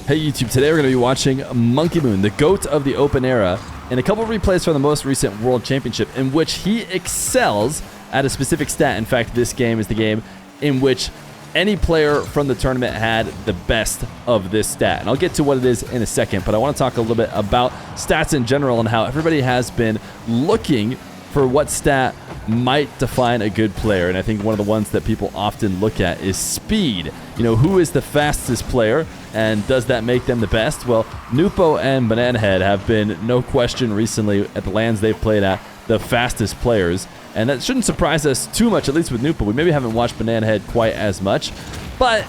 Hey YouTube, today we're going to be watching Monkey Moon, the GOAT of the open era, and a couple of replays from the most recent World Championship in which he excels at a specific stat. In fact, this game is the game in which any player from the tournament had the best of this stat. And I'll get to what it is in a second, but I want to talk a little bit about stats in general and how everybody has been looking for what stat might define a good player. And I think one of the ones that people often look at is speed. You know, who is the fastest player and does that make them the best? Well, Nupo and Banana Head have been, no question recently at the lands they've played at, the fastest players. And that shouldn't surprise us too much, at least with Nupo. We maybe haven't watched Banana Head quite as much, but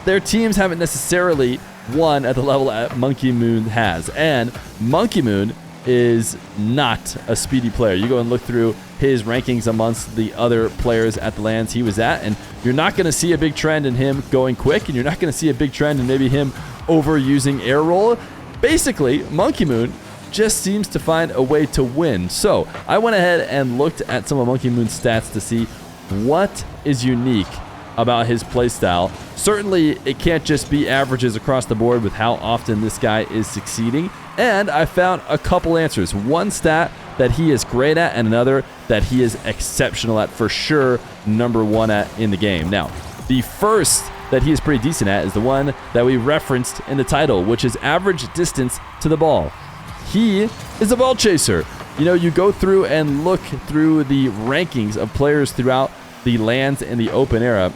their teams haven't necessarily won at the level that Monkey Moon has. And Monkey Moon is not a speedy player. You go and look through his rankings amongst the other players at the lands he was at, and you're not going to see a big trend in him going quick, and you're not going to see a big trend in maybe him overusing air roll. Basically, Monkey Moon just seems to find a way to win. So I went ahead and looked at some of Monkey Moon's stats to see what is unique about his playstyle. Certainly, it can't just be averages across the board with how often this guy is succeeding. And I found a couple answers. One stat that he is great at and another that he is exceptional at, for sure, number one at in the game. Now, the first that he is pretty decent at is the one that we referenced in the title, which is average distance to the ball. He is a ball chaser. You know, you go through and look through the rankings of players throughout the lands in the open era,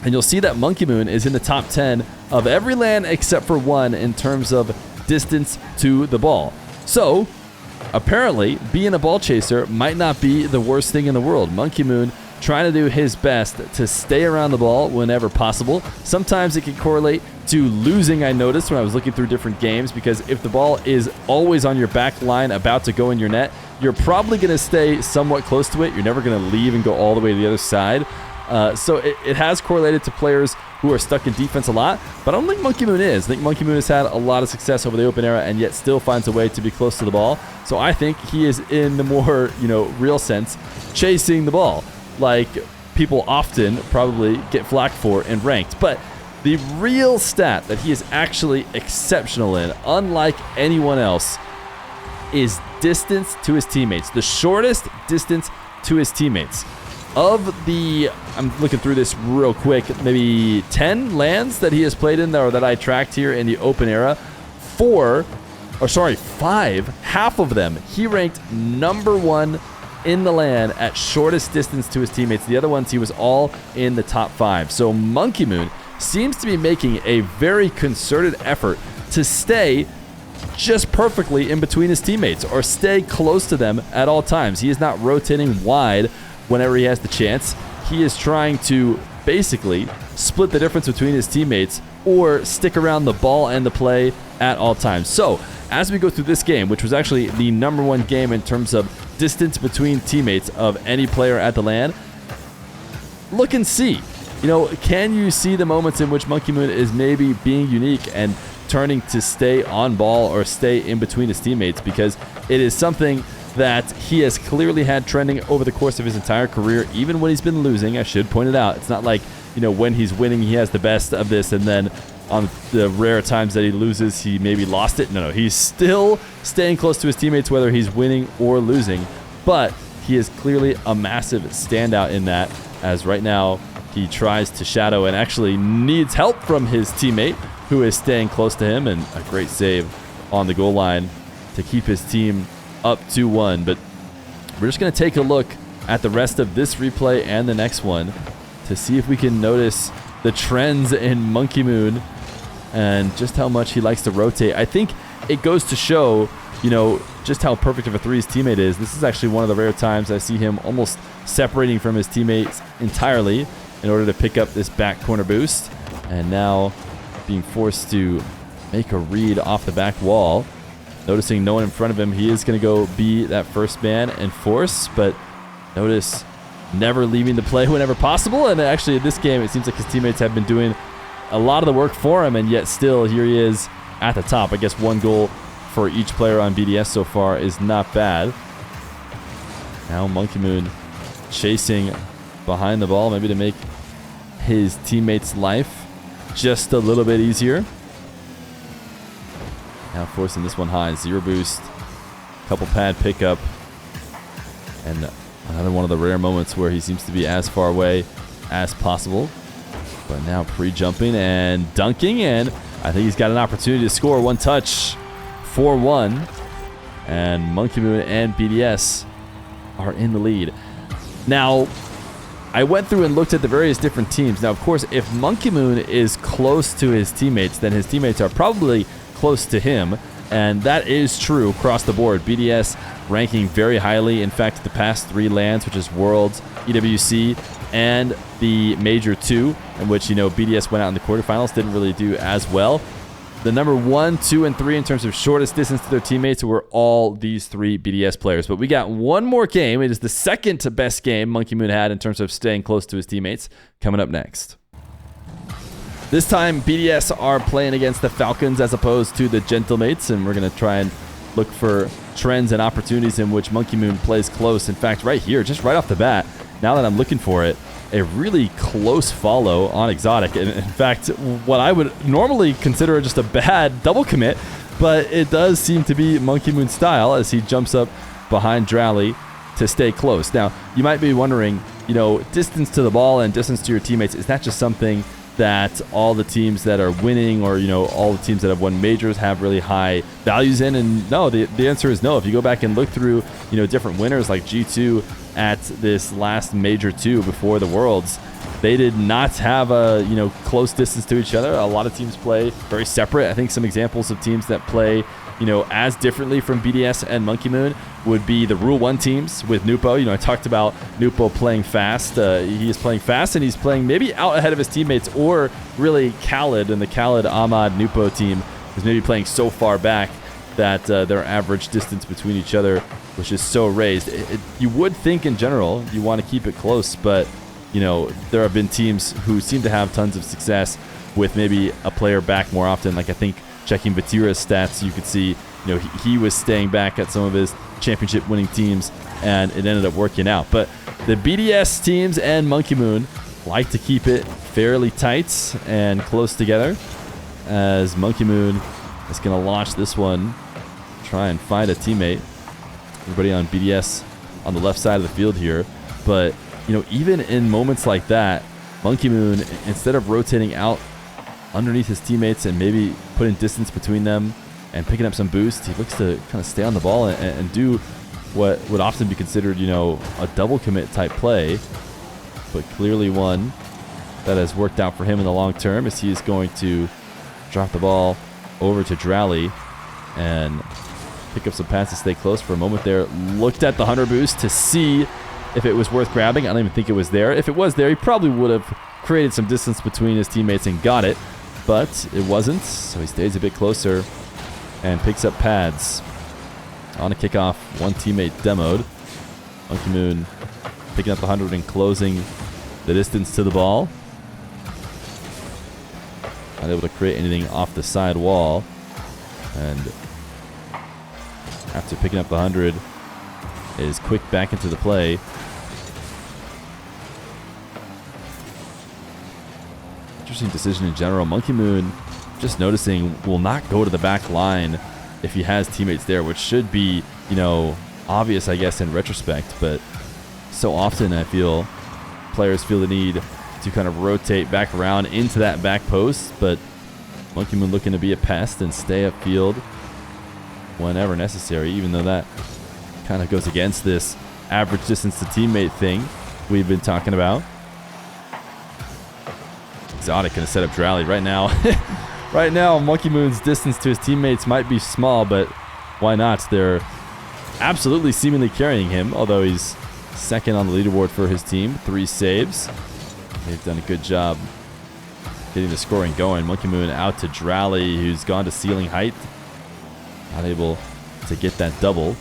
and you'll see that Monkey Moon is in the top 10 of every land except for one in terms of distance to the ball. So apparently being a ball chaser might not be the worst thing in the world. Monkey Moon trying to do his best to stay around the ball whenever possible. Sometimes it can correlate to losing, I noticed when I was looking through different games, because if the ball is always on your back line about to go in your net, you're probably going to stay somewhat close to it. You're never going to leave and go all the way to the other side. So it has correlated to players who are stuck in defense a lot, but I don't think Monkey Moon is. I think Monkey Moon has had a lot of success over the open era and yet still finds a way to be close to the ball. So I think he is, in the more, real sense, chasing the ball, like people often probably get flack for in ranked. But the real stat that he is actually exceptional in, unlike anyone else, is distance to his teammates. The shortest distance to his teammates. Of the, I'm looking through this real quick, maybe 10 lands that he has played in there, or that I tracked here in the open era, 5, half of them, he ranked number one in the land at shortest distance to his teammates. The other ones, he was all in the top 5. So Monkey Moon seems to be making a very concerted effort to stay just perfectly in between his teammates, or stay close to them at all times. He is not rotating wide whenever he has the chance. He is trying to basically split the difference between his teammates or stick around the ball and the play at all times. So as we go through this game, which was actually the number one game in terms of distance between teammates of any player at the LAN, look and see. Can you see the moments in which Monkey Moon is maybe being unique and turning to stay on ball or stay in between his teammates? Because it is something that he has clearly had trending over the course of his entire career, even when he's been losing. I should point it out. It's not like, when he's winning, he has the best of this, and then on the rare times that he loses, he maybe lost it. No, he's still staying close to his teammates, whether he's winning or losing. But he is clearly a massive standout in that, as right now he tries to shadow and actually needs help from his teammate, who is staying close to him, and a great save on the goal line to keep his team up 2-1. But we're just going to take a look at the rest of this replay and the next one to see if we can notice the trends in Monkey Moon and just how much he likes to rotate. I think it goes to show, just how perfect of a 3 his teammate is. This is actually one of the rare times I see him almost separating from his teammates entirely in order to pick up this back corner boost, and now being forced to make a read off the back wall. Noticing no one in front of him, he is going to go be that first man and force, but notice never leaving the play whenever possible. And actually in this game, it seems like his teammates have been doing a lot of the work for him, and yet still here he is at the top. I guess 1 goal for each player on BDS so far is not bad. Now Monkey Moon chasing behind the ball, maybe to make his teammates' life just a little bit easier. Now forcing this one high. 0 boost. Couple pad pickup. And another one of the rare moments where he seems to be as far away as possible. But now pre-jumping and dunking. And I think he's got an opportunity to score. 1 touch. 4-1. And Monkey Moon and BDS are in the lead. Now, I went through and looked at the various different teams. Now, of course, if Monkey Moon is close to his teammates, then his teammates are probably close to him. And that is true across the board. BDS ranking very highly. In fact, the past 3 lands, which is Worlds, EWC, and the Major 2, in which, BDS went out in the quarterfinals, didn't really do as well. The number 1, 2, and 3 in terms of shortest distance to their teammates were all these 3 BDS players. But we got one more game. It is the second best game Monkey Moon had in terms of staying close to his teammates, coming up next. This time, BDS are playing against the Falcons as opposed to the Gentlemates, and we're going to try and look for trends and opportunities in which Monkey Moon plays close. In fact, right here, just right off the bat, now that I'm looking for it, a really close follow on Exotic. And in fact, what I would normally consider just a bad double commit, but it does seem to be Monkey Moon style as he jumps up behind Drally to stay close. Now, you might be wondering, distance to the ball and distance to your teammates, is that just something that all the teams that are winning or, all the teams that have won majors have really high values in? And no, the answer is no. If you go back and look through, different winners like G2 at this last Major 2 before the Worlds, they did not have a, close distance to each other. A lot of teams play very separate. I think some examples of teams that play, as differently from BDS and Monkey Moon would be the Rule 1 teams with Nupo. I talked about Nupo playing fast. He is playing fast, and he's playing maybe out ahead of his teammates, or really Khaled and the Khaled Ahmad Nupo team is maybe playing so far back that their average distance between each other, which is so raised. You would think in general you want to keep it close, but there have been teams who seem to have tons of success with maybe a player back more often. Like I think checking Vatira's stats, you could see he was staying back at some of his championship winning teams, and it ended up working out. But the BDS teams and Monkey Moon like to keep it fairly tight and close together, as Monkey Moon is going to launch this one, try and find a teammate. Everybody on BDS on the left side of the field here. But, even in moments like that, Monkey Moon, instead of rotating out underneath his teammates and maybe putting distance between them and picking up some boost, he looks to kind of stay on the ball and do what would often be considered, a double commit type play, but clearly one that has worked out for him in the long term, as he is going to drop the ball over to Drally and pick up some pads to stay close for a moment there. Looked at the 100 boost to see if it was worth grabbing. I don't even think it was there. If it was there, he probably would have created some distance between his teammates and got it, but it wasn't, so he stays a bit closer and picks up pads. On a kickoff, one teammate demoed. Monkey Moon picking up the 100 and closing the distance to the ball. Not able to create anything off the side wall. And after picking up the 100, is quick back into the play. Interesting decision in general. Monkey Moon, just noticing, will not go to the back line if he has teammates there, which should be, obvious, I guess, in retrospect. But so often I feel players feel the need to kind of rotate back around into that back post. But Monkey Moon looking to be a pest and stay upfield whenever necessary, even though that kind of goes against this average distance to teammate thing we've been talking about. Exotic going to set up Drally right now. Right now, Monkey Moon's distance to his teammates might be small, but why not? They're absolutely seemingly carrying him, although he's second on the leaderboard for his team. 3 saves. They've done a good job getting the scoring going. Monkey Moon out to Drally, who's gone to ceiling height. Not able to get that double.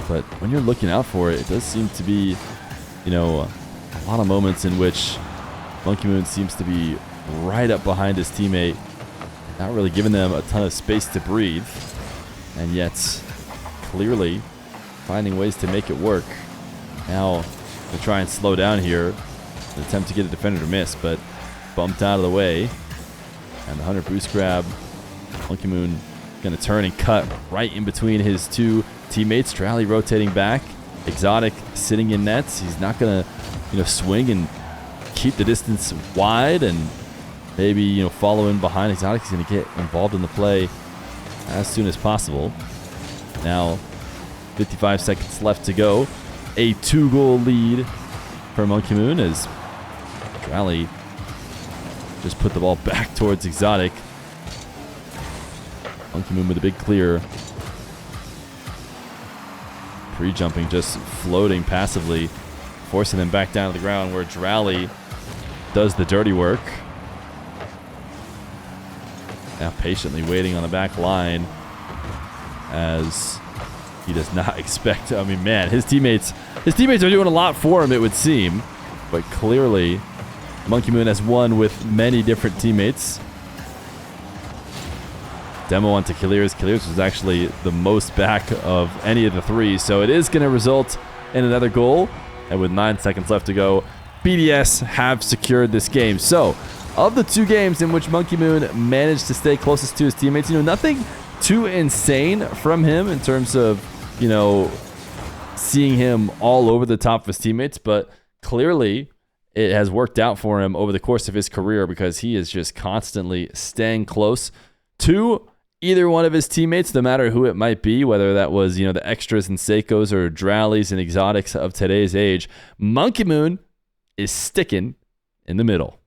But when you're looking out for it, it does seem to be, a lot of moments in which Monkey Moon seems to be right up behind his teammate, not really giving them a ton of space to breathe, and yet clearly finding ways to make it work. Now to try and slow down here, an attempt to get a defender to miss, but bumped out of the way. And the 100 boost grab. Monkey Moon going to turn and cut right in between his two teammates. Drally rotating back. Exotic sitting in nets. He's not going to, swing and keep the distance wide and maybe, follow in behind. Exotic's going to get involved in the play as soon as possible. Now, 55 seconds left to go. A 2-goal lead for Monkey Moon as Drally just put the ball back towards Exotic. Monkey Moon with a big clear. Pre-jumping, just floating passively, forcing them back down to the ground where Drally does the dirty work. Now patiently waiting on the back line as he does not expect. I mean, man, his teammates are doing a lot for him, it would seem. But clearly, Monkey Moon has won with many different teammates. Demo onto Kaliers. Kaliers was actually the most back of any of the three, so it is going to result in another goal. And with 9 seconds left to go, BDS have secured this game. So, of the 2 games in which Monkey Moon managed to stay closest to his teammates, nothing too insane from him in terms of, seeing him all over the top of his teammates, but clearly it has worked out for him over the course of his career because he is just constantly staying close to either one of his teammates, no matter who it might be, whether that was, the extras and Seikos or Drallies and Exotics of today's age. Monkey Moon is sticking in the middle.